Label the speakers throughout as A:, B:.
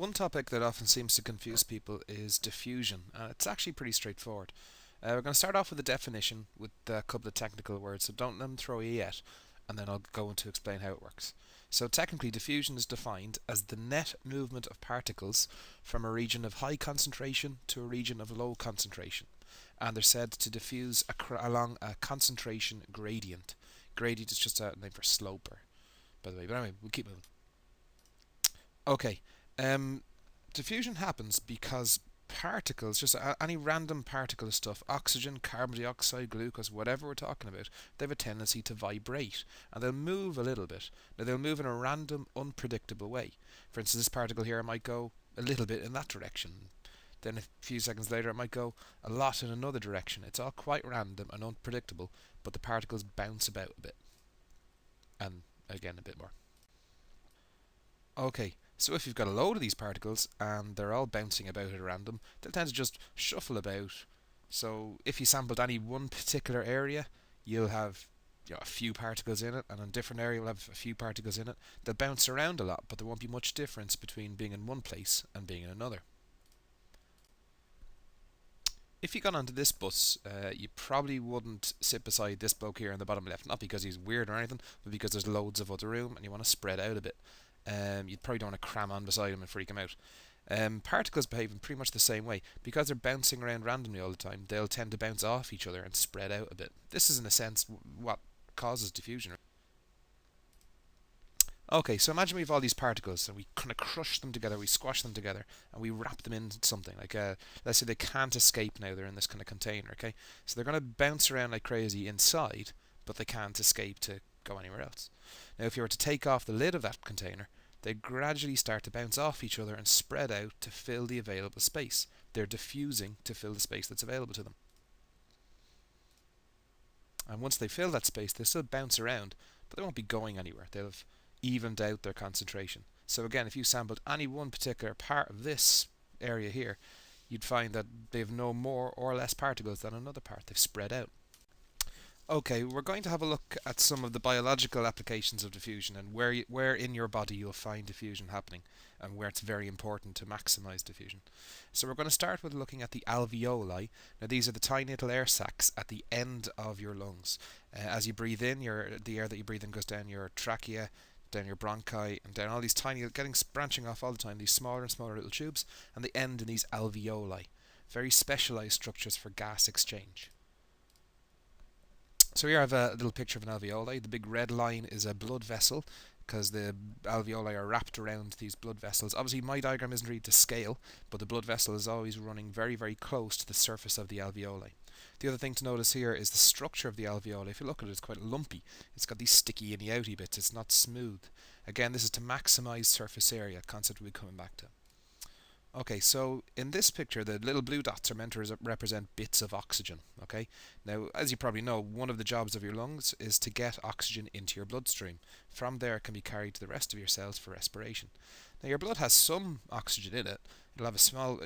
A: One topic that often seems to confuse people is diffusion. It's actually pretty straightforward. We're going to start off with a definition with a couple of technical words, so don't let them throw you yet, and then I'll go on to explain how it works. So technically, diffusion is defined as the net movement of particles from a region of high concentration to a region of low concentration, and they're said to diffuse along a concentration gradient. Gradient is just a name for slope, by the way. But anyway, we'll keep moving. Okay, um, diffusion happens because particles, just any random particle of stuff, oxygen, carbon dioxide, glucose, whatever we're talking about, they have a tendency to vibrate and they'll move a little bit. Now they'll move in a random, unpredictable way. For instance, this particle here might go a little bit in that direction. Then a few seconds later it might go a lot in another direction. It's all quite random and unpredictable, but the particles bounce about a bit. And again, a bit more. Okay, so if you've got a load of these particles and they're all bouncing about at random, they'll tend to just shuffle about. So if you sampled any one particular area, you'll have a few particles in it, and in a different area you'll have a few particles in it. They'll bounce around a lot, but there won't be much difference between being in one place and being in another. If you got onto this bus, you probably wouldn't sit beside this bloke here in the bottom left, not because he's weird or anything, but because there's loads of other room and you want to spread out a bit. You probably don't want to cram on beside him and freak him out. Particles behave in pretty much the same way. Because they're bouncing around randomly all the time, they'll tend to bounce off each other and spread out a bit. This is, in a sense, what causes diffusion. Okay, so imagine we have all these particles and we kind of crush them together, we squash them together, and we wrap them in something. Like, let's say they can't escape now, they're in this kind of container, okay? So they're going to bounce around like crazy inside, but they can't escape to go anywhere else. Now, if you were to take off the lid of that container, they gradually start to bounce off each other and spread out to fill the available space. They're diffusing to fill the space that's available to them. And once they fill that space, they'll still bounce around, but they won't be going anywhere. They'll have evened out their concentration. So again, if you sampled any one particular part of this area here, you'd find that they have no more or less particles than another part. They've spread out. Okay, we're going to have a look at some of the biological applications of diffusion and where in your body you'll find diffusion happening and where it's very important to maximize diffusion. So we're going to start with looking at the alveoli. Now these are the tiny little air sacs at the end of your lungs. As you breathe in, the air that you breathe in goes down your trachea, down your bronchi, and down all these tiny, branching off all the time, these smaller and smaller little tubes, and they end in these alveoli, very specialized structures for gas exchange. So here I have a little picture of an alveoli. The big red line is a blood vessel because the alveoli are wrapped around these blood vessels. Obviously my diagram isn't really to scale, but the blood vessel is always running very, very close to the surface of the alveoli. The other thing to notice here is the structure of the alveoli. If you look at it, it's quite lumpy. It's got these sticky and outy bits. It's not smooth. Again, this is to maximize surface area, a concept we'll be coming back to. Okay, so in this picture, the little blue dots are meant to represent bits of oxygen. Okay, now as you probably know, one of the jobs of your lungs is to get oxygen into your bloodstream. From there, it can be carried to the rest of your cells for respiration. Now, your blood has some oxygen in it. It'll have a small.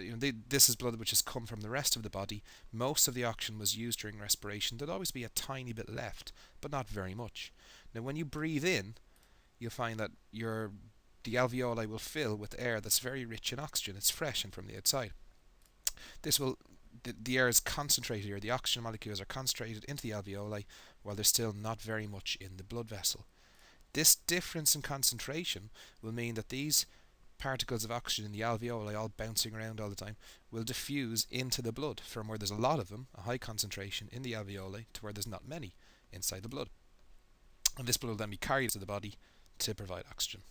A: This is blood which has come from the rest of the body. Most of the oxygen was used during respiration. There'll always be a tiny bit left, but not very much. Now, when you breathe in, you'll find that the alveoli will fill with air that's very rich in oxygen. It's fresh and from the outside. The air is concentrated here. The oxygen molecules are concentrated into the alveoli while there's still not very much in the blood vessel. This difference in concentration will mean that these particles of oxygen in the alveoli, all bouncing around all the time, will diffuse into the blood from where there's a lot of them, a high concentration in the alveoli, to where there's not many inside the blood. And this blood will then be carried to the body to provide oxygen.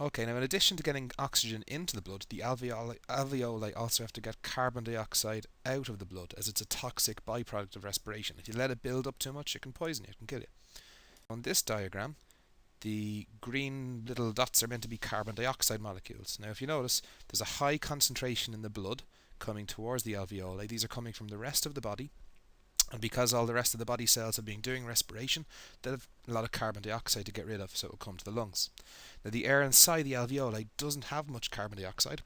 A: Okay, now in addition to getting oxygen into the blood, the alveoli also have to get carbon dioxide out of the blood, as it's a toxic byproduct of respiration. If you let it build up too much, it can poison you, it can kill you. On this diagram, the green little dots are meant to be carbon dioxide molecules. Now if you notice, there's a high concentration in the blood coming towards the alveoli. These are coming from the rest of the body. And because all the rest of the body cells have been doing respiration, they'll have a lot of carbon dioxide to get rid of, so it will come to the lungs. Now the air inside the alveoli doesn't have much carbon dioxide.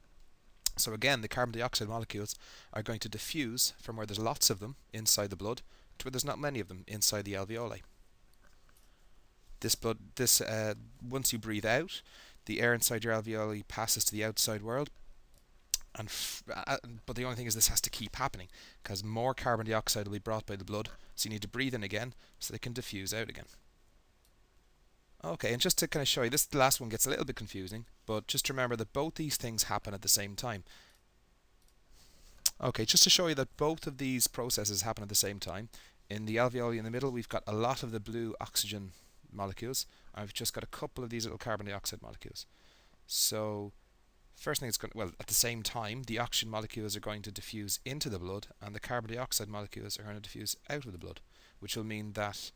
A: So again, the carbon dioxide molecules are going to diffuse from where there's lots of them inside the blood to where there's not many of them inside the alveoli. Once you breathe out, the air inside your alveoli passes to the outside world, and but the only thing is this has to keep happening because more carbon dioxide will be brought by the blood, so you need to breathe in again so they can diffuse out again. Okay, and just to kind of show you, this last one gets a little bit confusing, but just remember that both these things happen at the same time. Okay, just to show you that both of these processes happen at the same time, in the alveoli in the middle we've got a lot of the blue oxygen molecules, and we've just got a couple of these little carbon dioxide molecules. So first thing it's going to, well, at the same time, the oxygen molecules are going to diffuse into the blood, and the carbon dioxide molecules are going to diffuse out of the blood, which will mean that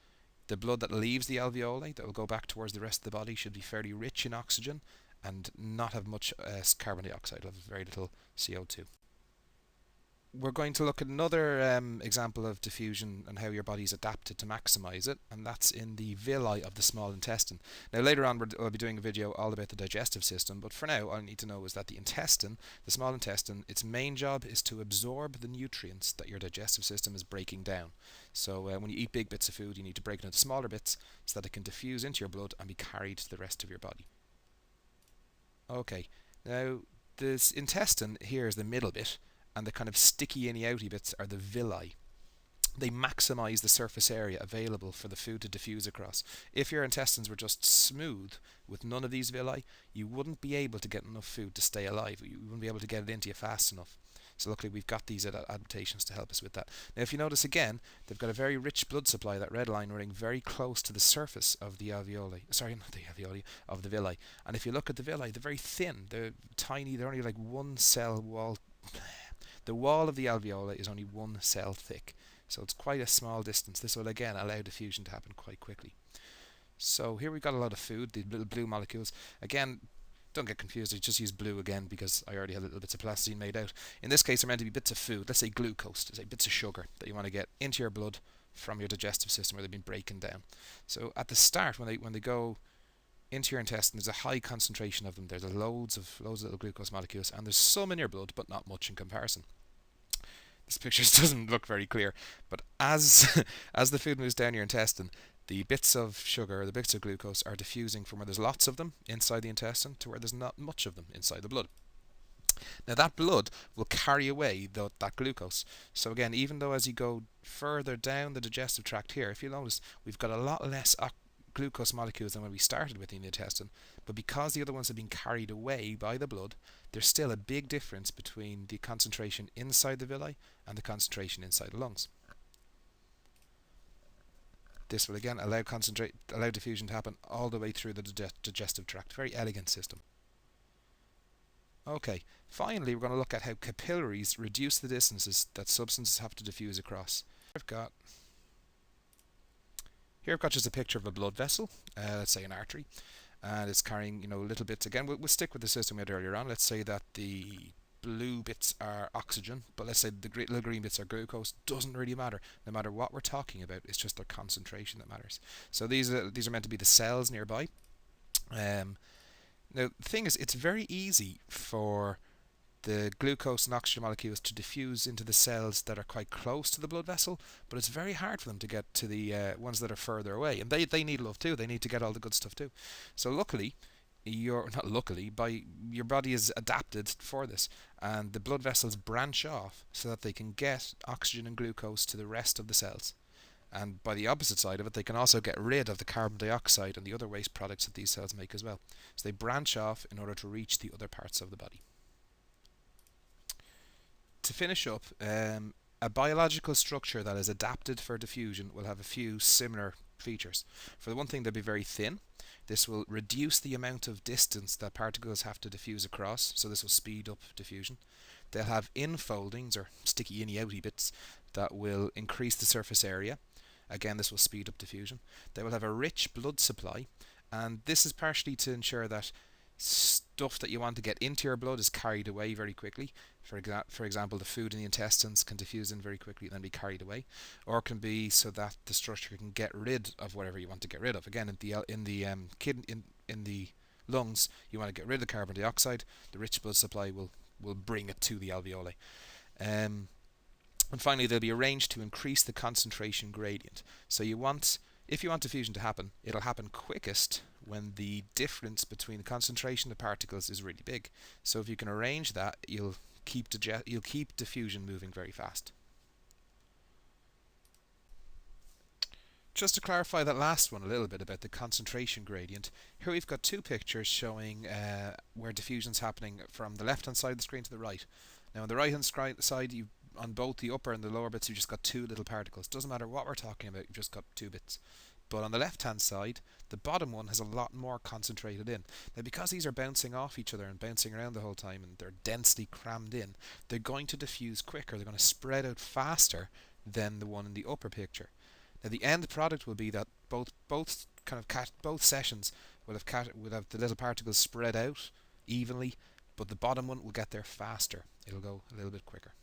A: the blood that leaves the alveoli, that will go back towards the rest of the body, should be fairly rich in oxygen and not have much carbon dioxide, have very little CO2. We're going to look at another example of diffusion and how your body's adapted to maximize it, and that's in the villi of the small intestine. Now later on we'll be doing a video all about the digestive system, but for now all I need to know is that the intestine, the small intestine, its main job is to absorb the nutrients that your digestive system is breaking down. So when you eat big bits of food, you need to break it into smaller bits so that it can diffuse into your blood and be carried to the rest of your body. Okay, now this intestine here is the middle bit, and the kind of sticky inny outy bits are the villi. They maximize the surface area available for the food to diffuse across. If your intestines were just smooth with none of these villi, you wouldn't be able to get enough food to stay alive. You wouldn't be able to get it into you fast enough. So luckily we've got these adaptations to help us with that. Now if you notice again, they've got a very rich blood supply, that red line running very close to the surface of the alveoli. Sorry, not the alveoli, of the villi. And if you look at the villi, they're very thin. They're tiny. They're only like one cell wall. The wall of the alveoli is only one cell thick, so it's quite a small distance. This will again allow diffusion to happen quite quickly. So here we've got a lot of food, the little blue molecules. Again, don't get confused, I just use blue again because I already have little bits of plasticine made out. In this case they're meant to be bits of food, let's say glucose, let's say bits of sugar that you want to get into your blood from your digestive system where they've been breaking down. So at the start when they go into your intestine, there's a high concentration of them. There's loads of little glucose molecules, and there's some in your blood, but not much in comparison. This picture doesn't look very clear, but as as the food moves down your intestine, the bits of sugar, the bits of glucose, are diffusing from where there's lots of them inside the intestine to where there's not much of them inside the blood. Now that blood will carry away that glucose. So again, even though as you go further down the digestive tract here, if you notice, we've got a lot less glucose molecules than when we started with in the intestine, but because the other ones have been carried away by the blood, there's still a big difference between the concentration inside the villi and the concentration inside the lungs. This will again allow diffusion to happen all the way through the digestive tract. Very elegant system. Okay, finally we're going to look at how capillaries reduce the distances that substances have to diffuse across. Here I've got just a picture of a blood vessel, let's say an artery, and it's carrying, little bits. Again, we'll stick with the system we had earlier on. Let's say that the blue bits are oxygen, but let's say the little green bits are glucose. Doesn't really matter. No matter what we're talking about, it's just their concentration that matters. So these are meant to be the cells nearby. Now the thing is, it's very easy for the glucose and oxygen molecules to diffuse into the cells that are quite close to the blood vessel, but it's very hard for them to get to the ones that are further away, and they need love too. They need to get all the good stuff too. So luckily, your body is adapted for this, and the blood vessels branch off so that they can get oxygen and glucose to the rest of the cells. And by the opposite side of it, they can also get rid of the carbon dioxide and the other waste products that these cells make as well. So they branch off in order to reach the other parts of the body. To finish up, a biological structure that is adapted for diffusion will have a few similar features. For the one thing, they'll be very thin. This will reduce the amount of distance that particles have to diffuse across, so this will speed up diffusion. They'll have infoldings, or sticky inny outy bits, that will increase the surface area. Again, this will speed up diffusion. They will have a rich blood supply, and this is partially to ensure that stuff that you want to get into your blood is carried away very quickly. For example, the food in the intestines can diffuse in very quickly and then be carried away, or it can be so that the structure can get rid of whatever you want to get rid of. Again, in the lungs, you want to get rid of the carbon dioxide. The rich blood supply will bring it to the alveoli. And finally, they'll be arranged to increase the concentration gradient. So if you want diffusion to happen, it'll happen quickest when the difference between the concentration of particles is really big. So if you can arrange that, you'll keep diffusion moving very fast. Just to clarify that last one a little bit about the concentration gradient, here we've got two pictures showing where diffusion's happening from the left hand side of the screen to the right. Now on the right hand side, on both the upper and the lower bits, you've just got two little particles. Doesn't matter what we're talking about, you've just got two bits. But on the left hand side, the bottom one has a lot more concentrated in. Now because these are bouncing off each other and bouncing around the whole time and they're densely crammed in, they're going to diffuse quicker, they're going to spread out faster than the one in the upper picture. Now the end product will be that both sessions will have the little particles spread out evenly, but the bottom one will get there faster. It'll go a little bit quicker.